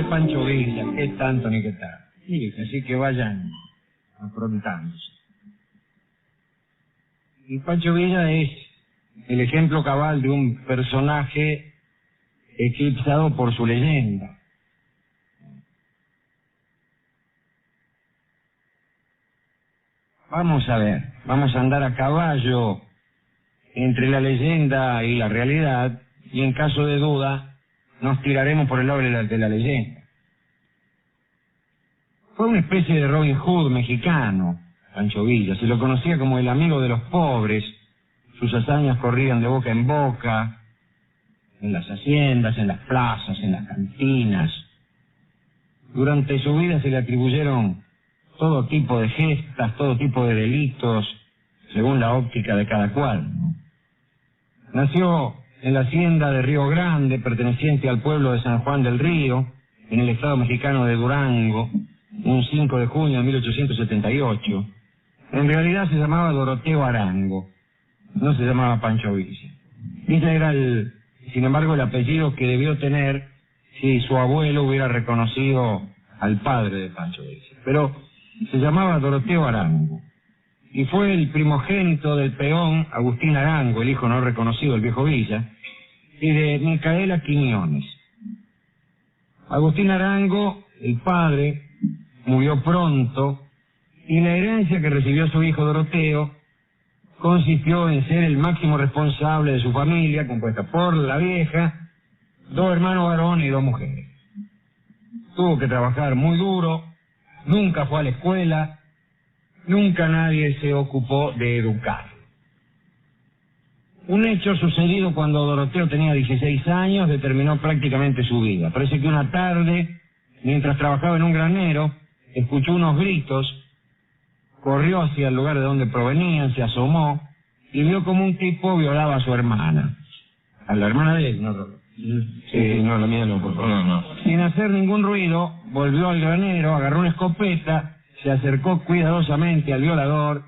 de Pancho Villa, qué tanto ni qué tal. Sí, así que vayan afrontándose. Y Pancho Villa es el ejemplo cabal de un personaje eclipsado por su leyenda. Vamos a ver, vamos a andar a caballo entre la leyenda y la realidad, y en caso de duda nos tiraremos por el lado de la leyenda. Fue una especie de Robin Hood mexicano, Pancho Villa. Se lo conocía como el amigo de los pobres. Sus hazañas corrían de boca en boca, en las haciendas, en las plazas, en las cantinas. Durante su vida se le atribuyeron todo tipo de gestas, todo tipo de delitos, según la óptica de cada cual, ¿no? Nació en la hacienda de Río Grande, perteneciente al pueblo de San Juan del Río, en el estado mexicano de Durango, un 5 de junio de 1878. En realidad se llamaba Doroteo Arango, no se llamaba Pancho Villa. Ese era, sin embargo, el apellido que debió tener si su abuelo hubiera reconocido al padre de Pancho Villa. Pero se llamaba Doroteo Arango. Y fue el primogénito del peón Agustín Arango, el hijo no reconocido del viejo Villa, y de Micaela Quiñones. Agustín Arango, el padre, murió pronto, y la herencia que recibió su hijo Doroteo consistió en ser el máximo responsable de su familia, compuesta por la vieja, 2 hermanos varones y 2 mujeres. Tuvo que trabajar muy duro, nunca fue a la escuela, nunca nadie se ocupó de educar. Un hecho sucedido cuando Doroteo tenía 16 años determinó prácticamente su vida. Parece que una tarde, mientras trabajaba en un granero, escuchó unos gritos, corrió hacia el lugar de donde provenían, se asomó y vio como un tipo violaba a su hermana. A la hermana de él, no. No, la mía no, por favor, no. Sin hacer ningún ruido, volvió al granero, agarró una escopeta, se acercó cuidadosamente al violador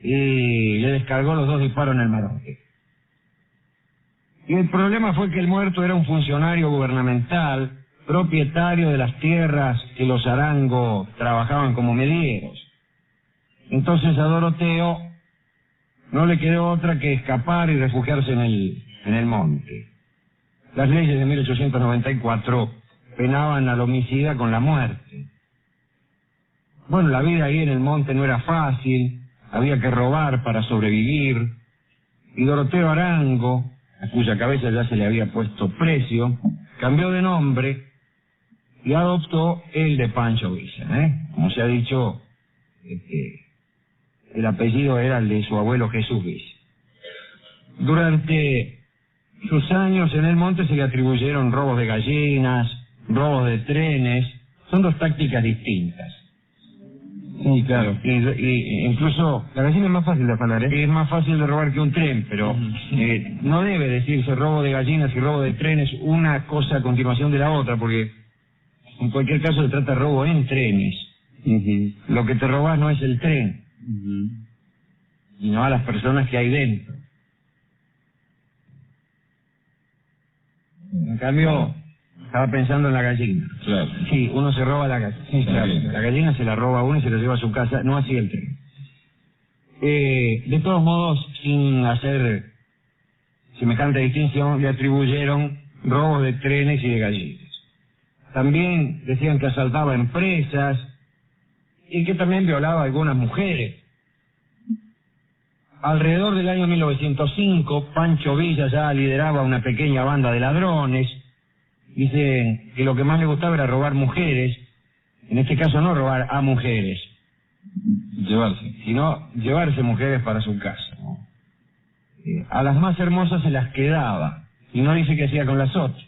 y le descargó los 2 disparos en el marote. Y el problema fue que el muerto era un funcionario gubernamental, propietario de las tierras que los Arango trabajaban como medieros. Entonces a Doroteo no le quedó otra que escapar y refugiarse en el monte. Las leyes de 1894 penaban al homicida con la muerte. Bueno, la vida ahí en el monte no era fácil, había que robar para sobrevivir, y Doroteo Arango, a cuya cabeza ya se le había puesto precio, cambió de nombre y adoptó el de Pancho Villa, Como se ha dicho, el apellido era el de su abuelo Jesús Villa. Durante sus años en el monte se le atribuyeron robos de gallinas, robos de trenes. Son 2 tácticas distintas. Sí, claro. Y incluso La gallina es más fácil de afanar, es más fácil de robar que un tren, pero no debe decirse robo de gallinas y robo de trenes una cosa a continuación de la otra, porque en cualquier caso se trata de robo en trenes. Lo que te robas no es el tren, sino a las personas que hay dentro. En cambio, estaba pensando en la gallina. Claro. Sí, uno se roba la gallina. Sí, claro. La gallina se la roba uno y se la lleva a su casa, no así el tren. De todos modos, sin hacer semejante distinción, le atribuyeron robos de trenes y de gallinas. También decían que asaltaba empresas y que también violaba a algunas mujeres. Alrededor del año 1905, Pancho Villa ya lideraba una pequeña banda de ladrones. Dicen que lo que más le gustaba era robar mujeres, en este caso no robar a mujeres, sino llevarse mujeres para su casa, ¿no? A las más hermosas se las quedaba, y no dice qué hacía con las otras.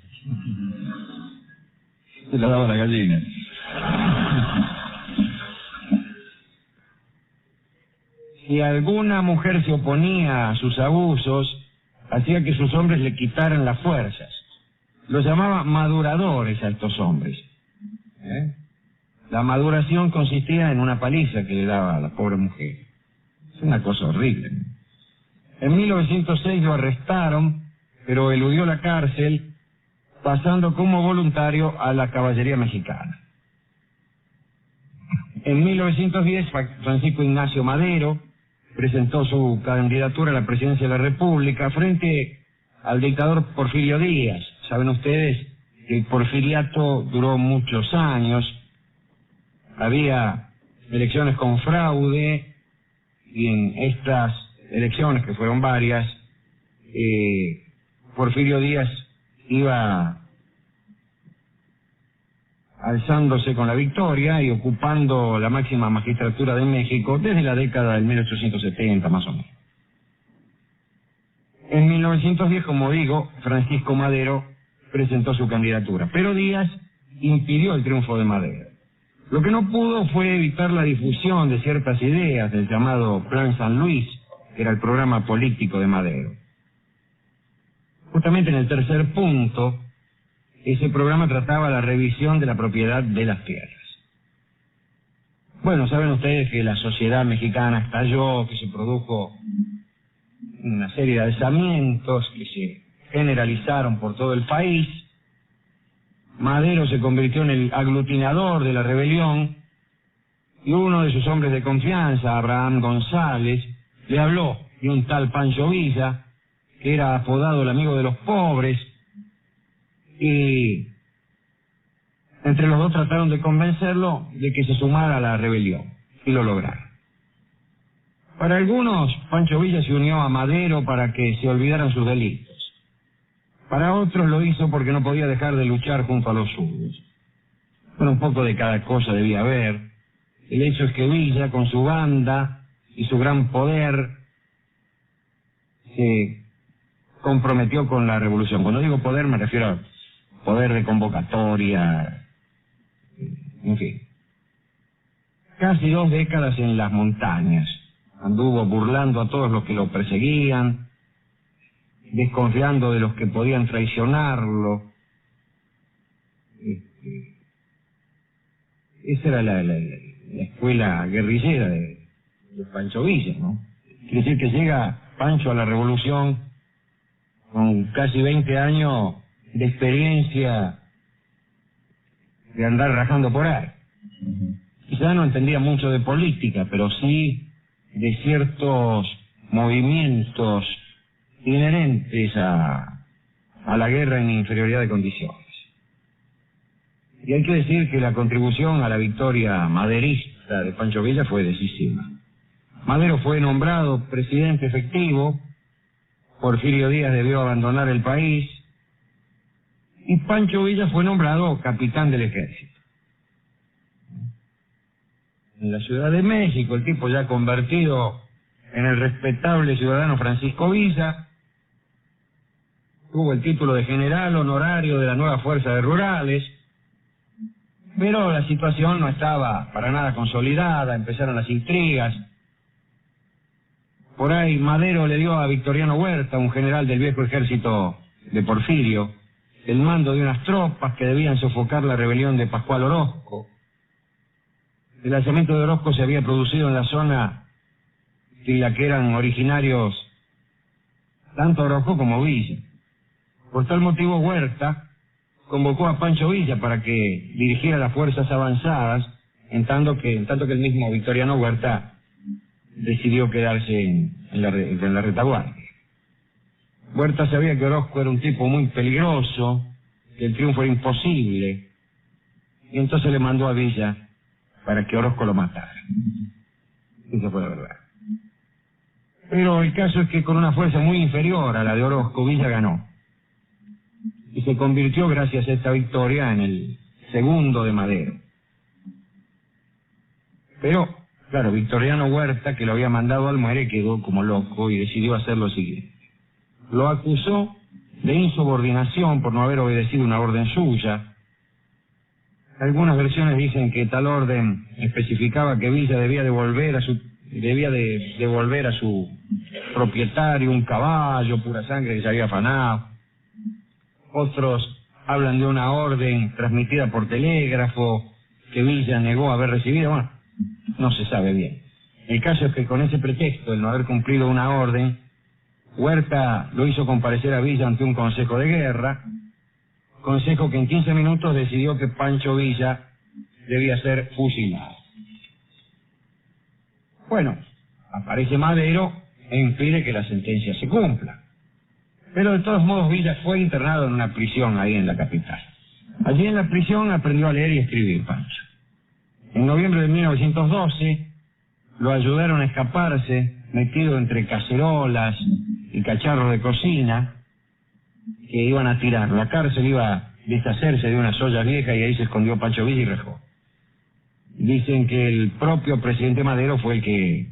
Se las daba a la gallina. Si alguna mujer se oponía a sus abusos, hacía que sus hombres le quitaran las fuerzas. Los llamaba maduradores a estos hombres. La maduración consistía en una paliza que le daba a la pobre mujer. Es una cosa horrible. En 1906 lo arrestaron, pero eludió la cárcel pasando como voluntario a la caballería mexicana. En 1910, Francisco Ignacio Madero presentó su candidatura a la presidencia de la República frente al dictador Porfirio Díaz. Saben ustedes que el porfiriato duró muchos años, había elecciones con fraude, y en estas elecciones, que fueron varias, Porfirio Díaz iba alzándose con la victoria y ocupando la máxima magistratura de México desde la década del 1870, más o menos. En 1910, como digo, Francisco Madero presentó su candidatura, pero Díaz impidió el triunfo de Madero. Lo que no pudo fue evitar la difusión de ciertas ideas del llamado Plan San Luis, que era el programa político de Madero. Justamente en el tercer punto, ese programa trataba la revisión de la propiedad de las tierras. Bueno, saben ustedes que la sociedad mexicana estalló, que se produjo una serie de alzamientos que se generalizaron por todo el país. Madero se convirtió en el aglutinador de la rebelión y uno de sus hombres de confianza, Abraham González, le habló de un tal Pancho Villa, que era apodado el amigo de los pobres, y entre los dos trataron de convencerlo de que se sumara a la rebelión, y lo lograron. Para algunos, Pancho Villa se unió a Madero para que se olvidaran sus delitos. Para otros lo hizo porque no podía dejar de luchar junto a los suyos. Bueno, un poco de cada cosa debía haber. El hecho es que Villa, con su banda y su gran poder, se comprometió con la revolución. Cuando digo poder me refiero a poder de convocatoria, en fin. Casi 2 décadas en las montañas. Anduvo burlando a todos los que lo perseguían, desconfiando de los que podían traicionarlo. Esa era la escuela guerrillera de Pancho Villa, ¿no? Quiere decir que llega Pancho a la revolución con casi 20 años de experiencia de andar rajando por ahí. Quizá no entendía mucho de política, pero sí de ciertos movimientos inherentes a la guerra en inferioridad de condiciones. Y hay que decir que la contribución a la victoria maderista de Pancho Villa fue decisiva. Madero fue nombrado presidente efectivo, Porfirio Díaz debió abandonar el país, y Pancho Villa fue nombrado capitán del ejército. En la Ciudad de México, el tipo ya convertido en el respetable ciudadano Francisco Villa, tuvo el título de general honorario de la nueva Fuerza de Rurales, pero la situación no estaba para nada consolidada, empezaron las intrigas. Por ahí Madero le dio a Victoriano Huerta, un general del viejo ejército de Porfirio, el mando de unas tropas que debían sofocar la rebelión de Pascual Orozco. El alzamiento de Orozco se había producido en la zona de la que eran originarios tanto Orozco como Villa. Por tal motivo Huerta convocó a Pancho Villa para que dirigiera las fuerzas avanzadas, en tanto que el mismo Victoriano Huerta decidió quedarse en la retaguardia. Huerta sabía que Orozco era un tipo muy peligroso, que el triunfo era imposible, y entonces le mandó a Villa para que Orozco lo matara. Esa fue la verdad. Pero el caso es que con una fuerza muy inferior a la de Orozco, Villa ganó. Y se convirtió, gracias a esta victoria, en el segundo de Madero. Pero, claro, Victoriano Huerta, que lo había mandado al muere, quedó como loco y decidió hacer lo siguiente. Lo acusó de insubordinación por no haber obedecido una orden suya. Algunas versiones dicen que tal orden especificaba que Villa debía devolver a su propietario un caballo, pura sangre que se había afanado. Otros hablan de una orden transmitida por telégrafo que Villa negó haber recibido. Bueno, no se sabe bien. El caso es que con ese pretexto, el no haber cumplido una orden, Huerta lo hizo comparecer a Villa ante un consejo de guerra, consejo que en 15 minutos decidió que Pancho Villa debía ser fusilado. Bueno, aparece Madero e impide que la sentencia se cumpla. Pero de todos modos Villa fue internado en una prisión ahí en la capital. Allí en la prisión aprendió a leer y escribir Pancho. En noviembre de 1912 lo ayudaron a escaparse, metido entre cacerolas y cacharros de cocina que iban a tirar. La cárcel iba a deshacerse de una soya vieja y ahí se escondió Pancho Villa y rejó. Dicen que el propio presidente Madero fue el que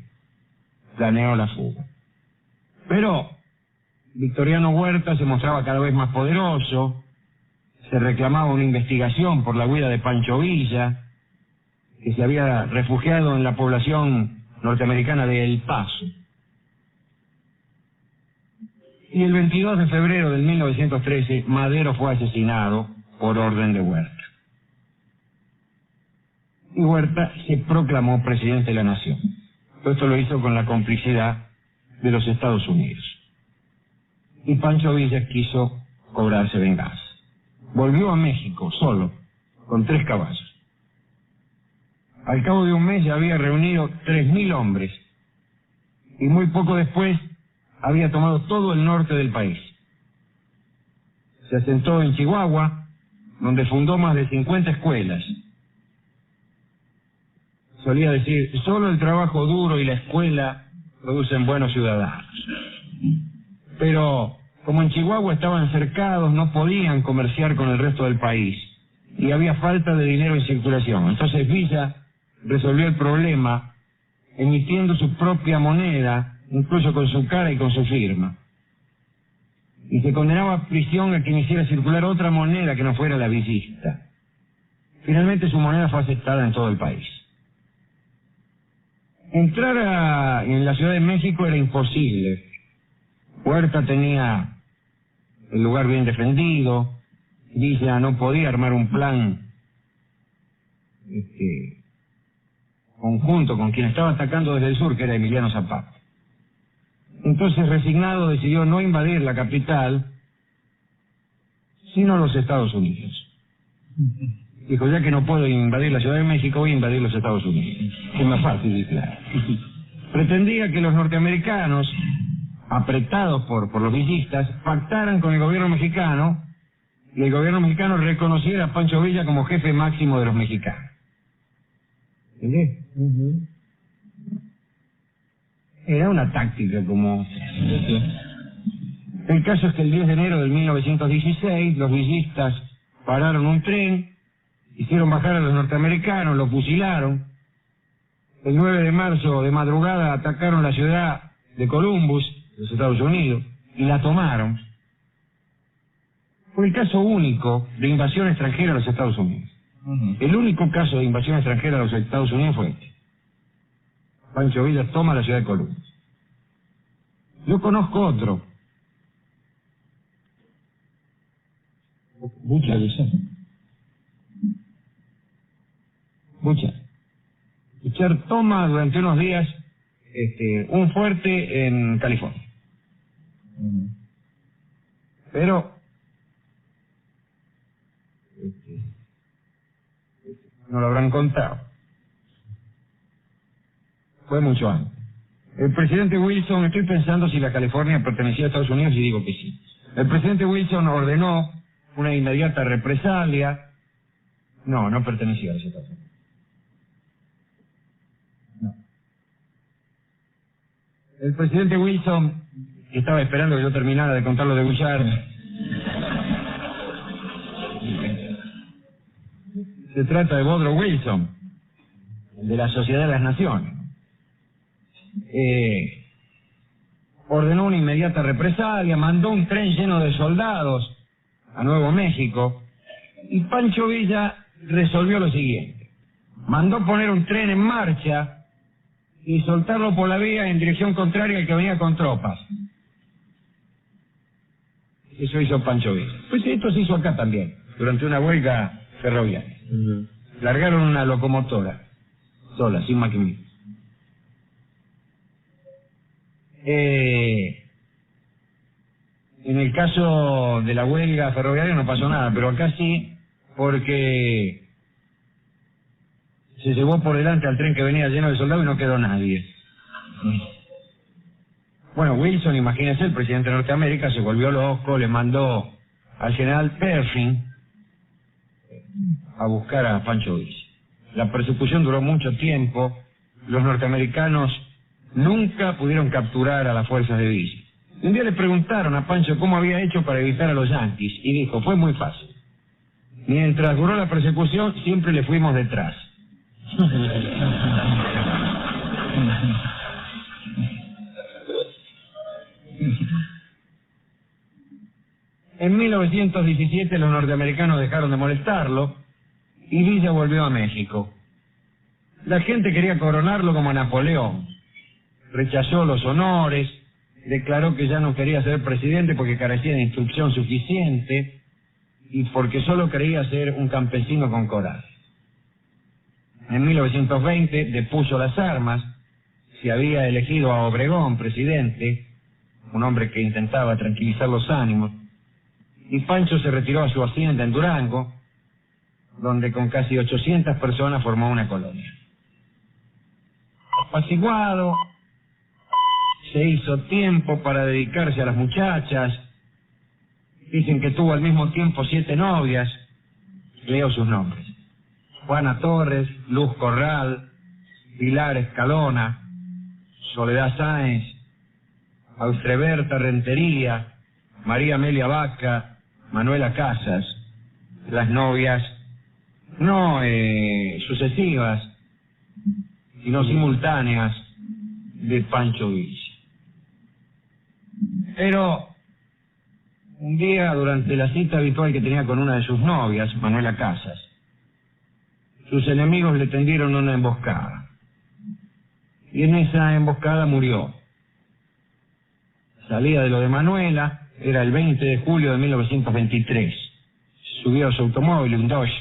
planeó la fuga. Pero Victoriano Huerta se mostraba cada vez más poderoso, se reclamaba una investigación por la huida de Pancho Villa, que se había refugiado en la población norteamericana de El Paso. Y el 22 de febrero de 1913, Madero fue asesinado por orden de Huerta. Y Huerta se proclamó presidente de la nación. Todo esto lo hizo con la complicidad de los Estados Unidos. Y Pancho Villa quiso cobrarse venganza. Volvió a México solo, con 3 caballos. Al cabo de un mes ya había reunido 3.000 hombres y muy poco después había tomado todo el norte del país. Se asentó en Chihuahua, donde fundó más de 50 escuelas. Solía decir, solo el trabajo duro y la escuela producen buenos ciudadanos. Pero como en Chihuahua estaban cercados, no podían comerciar con el resto del país y había falta de dinero en circulación. Entonces Villa resolvió el problema emitiendo su propia moneda, incluso con su cara y con su firma. Y se condenaba a prisión a quien hiciera circular otra moneda que no fuera la villista. Finalmente su moneda fue aceptada en todo el país. Entrar en la Ciudad de México era imposible. Huerta tenía el lugar bien defendido, Villa no podía armar un plan conjunto con quien estaba atacando desde el sur, que era Emiliano Zapata. Entonces, resignado, decidió no invadir la capital, sino los Estados Unidos. Dijo, ya que no puedo invadir la Ciudad de México, voy a invadir los Estados Unidos. Es más fácil, dice. Pretendía que los norteamericanos, apretados por los villistas, pactaran con el gobierno mexicano y el gobierno mexicano reconociera a Pancho Villa como jefe máximo de los mexicanos. ¿Entendés? Era una táctica como... El caso es que el 10 de enero de 1916 los villistas pararon un tren, hicieron bajar a los norteamericanos, los fusilaron. El 9 de marzo de madrugada atacaron la ciudad de Columbus, los Estados Unidos, y la tomaron. Fue el caso único de invasión extranjera a los Estados Unidos. El único caso de invasión extranjera a los Estados Unidos fue este. Pancho Villa toma la ciudad de Columbus. Yo conozco otro. Buchar toma durante unos días un fuerte en California. Pero no lo habrán contado. Fue mucho antes. El presidente Wilson, estoy pensando si la California pertenecía a Estados Unidos y digo que sí. El presidente Wilson ordenó una inmediata represalia. No, no pertenecía a los Estados Unidos. No. El presidente Wilson, que estaba esperando que yo terminara de contar lo de Buchar, se trata de Woodrow Wilson, de la Sociedad de las Naciones. Ordenó una inmediata represalia, mandó un tren lleno de soldados a Nuevo México, y Pancho Villa resolvió lo siguiente. Mandó poner un tren en marcha y soltarlo por la vía en dirección contraria al que venía con tropas. Eso hizo Pancho Villa. Pues esto se hizo acá también, durante una huelga ferroviaria. Largaron una locomotora, sola, sin maquinista. En el caso de la huelga ferroviaria no pasó nada, pero acá sí, porque se llevó por delante al tren que venía lleno de soldados y no quedó nadie. Bueno, Wilson, imagínense, el presidente de Norteamérica se volvió loco, le mandó al general Pershing a buscar a Pancho Villa. La persecución duró mucho tiempo, los norteamericanos nunca pudieron capturar a las fuerzas de Villa. Un día le preguntaron a Pancho cómo había hecho para evitar a los yanquis, y dijo, fue muy fácil. Mientras duró la persecución, siempre le fuimos detrás. En 1917 los norteamericanos dejaron de molestarlo y Villa volvió a México. La gente quería coronarlo como Napoleón. Rechazó los honores, declaró que ya no quería ser presidente porque carecía de instrucción suficiente y porque solo quería ser un campesino con coraje. En 1920 depuso las armas, se había elegido a Obregón presidente, un hombre que intentaba tranquilizar los ánimos, y Pancho se retiró a su hacienda en Durango, donde con casi 800 personas formó una colonia. Apaciguado, se hizo tiempo para dedicarse a las muchachas. Dicen que tuvo al mismo tiempo 7 novias. Leo sus nombres: Juana Torres, Luz Corral, Pilar Escalona, Soledad Sáenz, Austreberta Rentería, María Amelia Vaca, Manuela Casas. Las novias no sucesivas, sino simultáneas de Pancho Villa. Pero un día, durante la cita habitual que tenía con una de sus novias, Manuela Casas, sus enemigos le tendieron una emboscada. Y en esa emboscada murió. Salía de lo de Manuela, era el 20 de julio de 1923. Subió a su automóvil, un Dodge,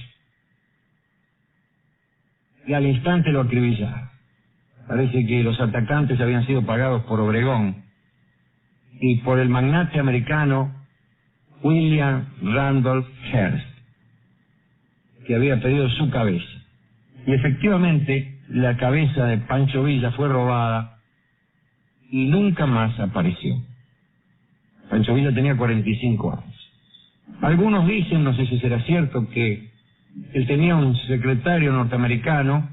y al instante lo acribillaron. Parece que los atacantes habían sido pagados por Obregón y por el magnate americano William Randolph Hearst, que había pedido su cabeza. Y efectivamente, la cabeza de Pancho Villa fue robada y nunca más apareció. Pancho Villa tenía 45 años. Algunos dicen, no sé si será cierto, que él tenía un secretario norteamericano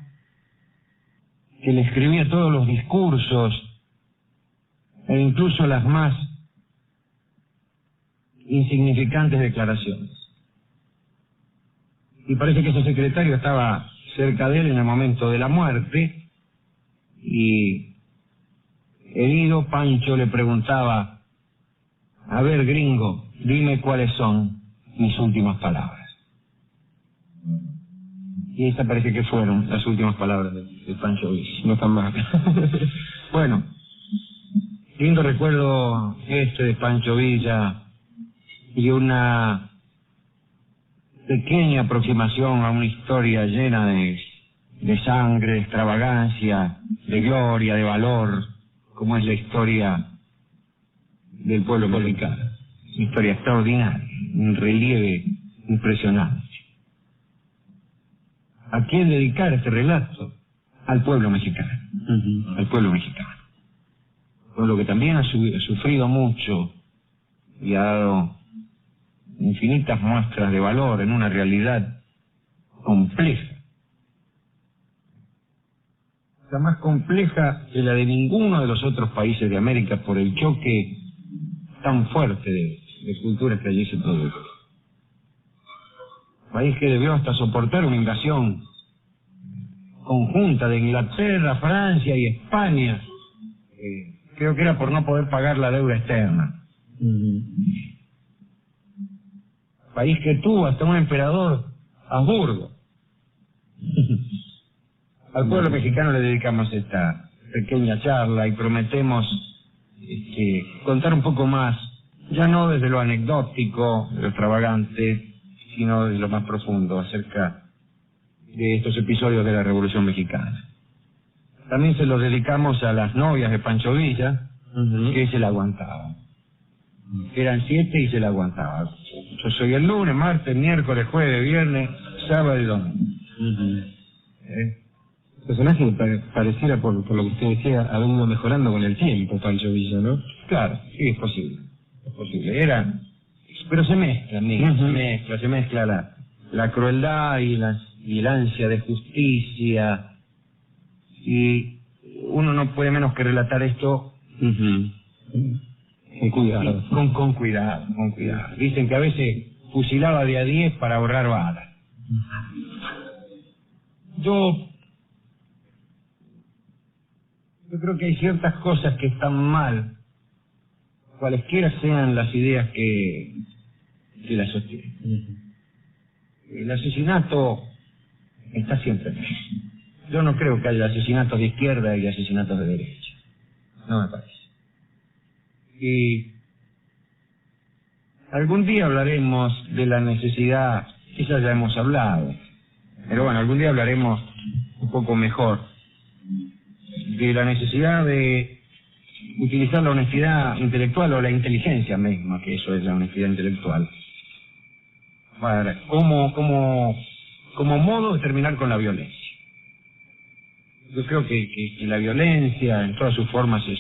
que le escribía todos los discursos e incluso las más insignificantes declaraciones. Y parece que ese secretario estaba cerca de él en el momento de la muerte, y herido, Pancho le preguntaba: a ver, gringo, dime cuáles son mis últimas palabras. Y estas parece que fueron las últimas palabras de Pancho Villa. No tan mal. Bueno, lindo recuerdo este de Pancho Villa y una pequeña aproximación a una historia llena de sangre, de extravagancia, de gloria, de valor, como es la historia del pueblo mexicano. Una historia extraordinaria, un relieve impresionante. ¿A quién dedicar este relato? Al pueblo mexicano. Al pueblo mexicano. Pueblo que también ha sufrido mucho y ha dado infinitas muestras de valor en una realidad compleja. La más compleja que la de ninguno de los otros países de América por el choque tan fuerte de culturas que allí se produjo. País que debió hasta soportar una invasión conjunta de Inglaterra, Francia y España. Creo que era por no poder pagar la deuda externa. País que tuvo hasta un emperador, Habsburgo. Al pueblo mexicano le dedicamos esta pequeña charla y prometemos contar un poco más, ya no desde lo anecdótico, de lo extravagante, sino de lo más profundo acerca de estos episodios de la Revolución Mexicana. También se los dedicamos a las novias de Pancho Villa, que se la aguantaban. Eran 7 y se la aguantaba. Yo soy el lunes, martes, miércoles, jueves, viernes, sábado y domingo. El personaje pareciera, por lo que usted decía, haber ido mejorando con el tiempo, Pancho Villa, ¿no? Claro, sí, es posible. Es posible. Pero se mezcla, amigo, se mezcla la crueldad y la ansia de justicia. Y uno no puede menos que relatar esto Con cuidado. Con cuidado. Dicen que a veces fusilaba de a 10 para ahorrar balas. Yo creo que hay ciertas cosas que están mal, cualesquiera sean las ideas que las sostienen. El asesinato está siempre mal. Yo no creo que haya asesinatos de izquierda y asesinatos de derecha. No me parece. Y algún día hablaremos de la necesidad, quizás ya hemos hablado, pero bueno, algún día hablaremos un poco mejor de la necesidad de utilizar la honestidad intelectual o la inteligencia misma, que eso es la honestidad intelectual, como modo de terminar con la violencia. Yo creo que la violencia en todas sus formas es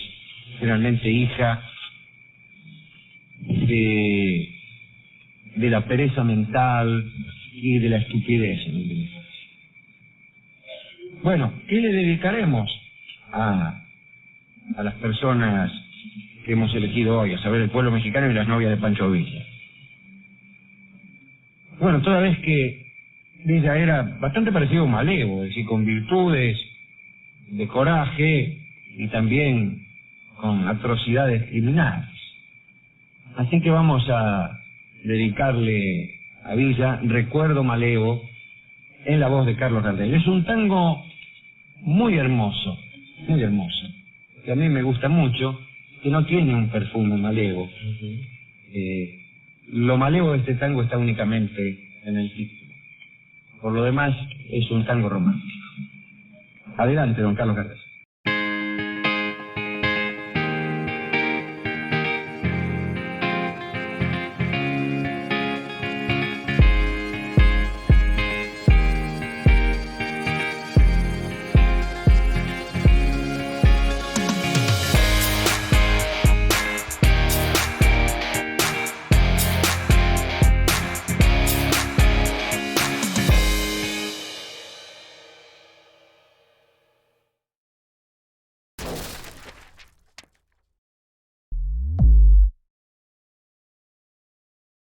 generalmente hija de la pereza mental y de la estupidez. Bueno, ¿qué le dedicaremos a las personas que hemos elegido hoy, a saber, el pueblo mexicano y las novias de Pancho Villa? Bueno, toda vez que Villa era bastante parecido a Malevo, es decir, con virtudes de coraje y también con atrocidades criminales. Así que vamos a dedicarle a Villa Recuerdo Malevo en la voz de Carlos Gardel. Es un tango muy hermoso, que a mí me gusta mucho, que no tiene un perfume malevo. Lo malevo de este tango está únicamente en el título. Por lo demás, es un tango romántico. Adelante, don Carlos Gardel.